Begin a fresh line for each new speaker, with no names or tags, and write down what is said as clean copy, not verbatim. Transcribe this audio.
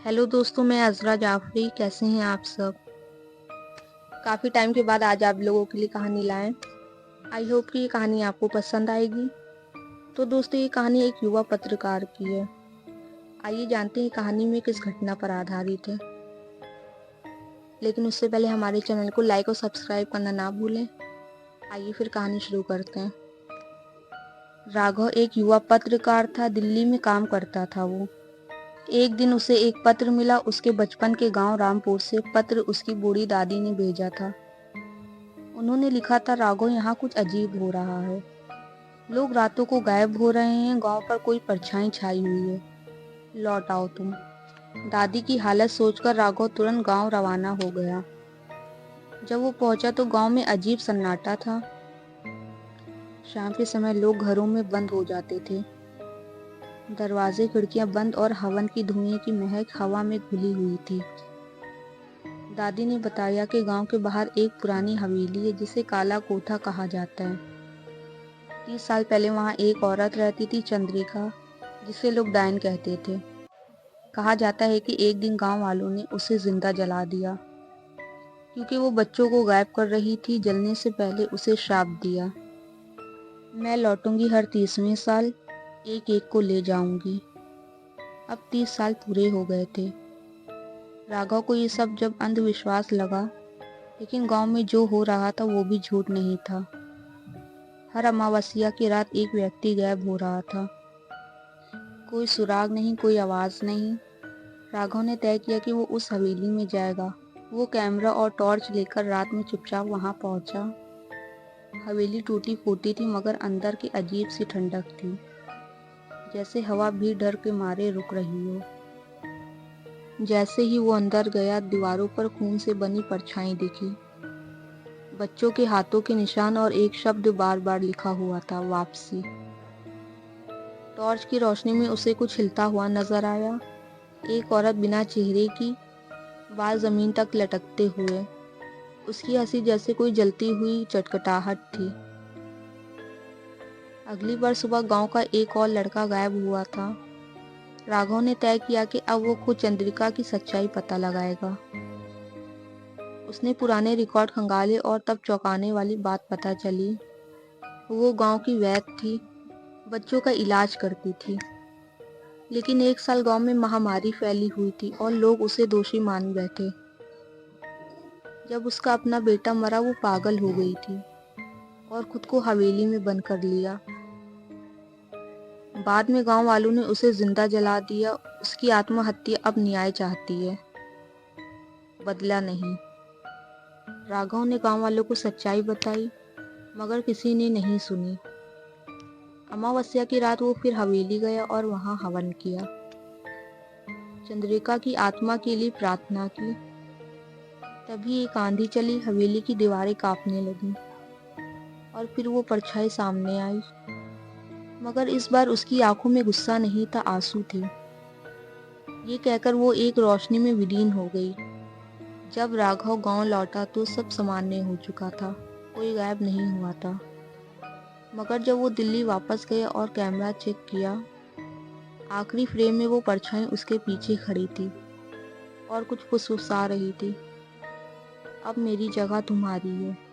Hello दोस्तों, मैं अज़रा जाफ़री। कैसे हैं आप सब? काफ़ी टाइम के बाद आज आप लोगों के लिए कहानी लाएं। आई होप कि ये कहानी आपको पसंद आएगी। तो दोस्तों, ये कहानी एक युवा पत्रकार की है। आइए जानते हैं कहानी में किस घटना पर आधारित है। लेकिन उससे पहले हमारे चैनल को लाइक और सब्सक्राइब करना ना भूलें। आइए फिर कहानी शुरू करते हैं। राघव एक युवा पत्रकार था। दिल्ली में काम करता था वो। एक दिन उसे एक पत्र मिला। उसके बचपन के गांव रामपुर से पत्र उसकी बूढ़ी दादी ने भेजा था। उन्होंने लिखा था, राघव, यहाँ कुछ अजीब हो रहा है। लोग रातों को गायब हो रहे हैं। गांव पर कोई परछाई छाई हुई है। लौट आओ तुम। दादी की हालत सोचकर राघव तुरंत गांव रवाना हो गया। जब वो पहुंचा तो गांव में अजीब सन्नाटा था। शाम के समय लोग घरों में बंद हो जाते थे। दरवाजे खिड़कियां बंद और हवन की धुएं की महक हवा में घुली हुई थी। दादी ने बताया कि गांव के बाहर एक पुरानी हवेली है जिसे काला कोठा कहा जाता है। 30 साल पहले वहां एक औरत रहती थी, चंद्रिका, जिसे लोग डायन कहते थे। कहा जाता है कि एक दिन गांव वालों ने उसे जिंदा जला दिया क्योंकि वो बच्चों को गायब कर रही थी। जलने से पहले उसे श्राप दिया, मैं लौटूंगी हर 30वें साल, एक एक को ले जाऊंगी। अब 30 साल पूरे हो गए थे। राघव को ये सब जब अंधविश्वास लगा, लेकिन गांव में जो हो रहा था वो भी झूठ नहीं था। हर अमावस्या की रात एक व्यक्ति गायब हो रहा था। कोई सुराग नहीं, कोई आवाज नहीं। राघव ने तय किया कि वो उस हवेली में जाएगा। वो कैमरा और टॉर्च लेकर रात में चुपचाप वहां पहुंचा। हवेली टूटी फूटी थी, मगर अंदर की अजीब सी ठंडक थी, जैसे हवा भी डर के मारे रुक रही हो। जैसे ही वो अंदर गया, दीवारों पर खून से बनी परछाई दिखी, बच्चों के हाथों के निशान, और एक शब्द बार बार लिखा हुआ था, वापसी। टॉर्च की रोशनी में उसे कुछ हिलता हुआ नजर आया। एक औरत बिना चेहरे की, बाल जमीन तक लटकते हुए। उसकी हंसी जैसे कोई जलती हुई चटखटाहट थी। अगली बार सुबह गांव का एक और लड़का गायब हुआ था। राघव ने तय किया कि अब वो खुद चंद्रिका की सच्चाई पता लगाएगा। उसने पुराने रिकॉर्ड खंगाले और तब चौंकाने वाली बात पता चली। वो गांव की वैद्य थी, बच्चों का इलाज करती थी। लेकिन एक साल गांव में महामारी फैली हुई थी और लोग उसे दोषी मान बैठे। जब उसका अपना बेटा मरा, वो पागल हो गई थी और खुद को हवेली में बंद कर लिया। बाद में गांव वालों ने उसे जिंदा जला दिया। उसकी आत्महत्या अब न्याय चाहती है, बदला नहीं। राघव ने गांव वालों को सच्चाई बताई, मगर किसी ने नहीं सुनी। अमावस्या की रात वो फिर हवेली गया और वहां हवन किया। चंद्रिका की आत्मा के लिए प्रार्थना की। तभी एक आंधी चली, हवेली की दीवारें कांपने लगी और फिर वो परछाई सामने आई। मगर इस बार उसकी आंखों में गुस्सा नहीं था, आंसू थे। ये कहकर वो एक रोशनी में विलीन हो गई। जब राघव गांव लौटा तो सब सामान्य हो चुका था, कोई गायब नहीं हुआ था। मगर जब वो दिल्ली वापस गया और कैमरा चेक किया, आखिरी फ्रेम में वो परछाई उसके पीछे खड़ी थी और कुछ फुसफुसा रही थी, अब मेरी जगह तुम्हारी है।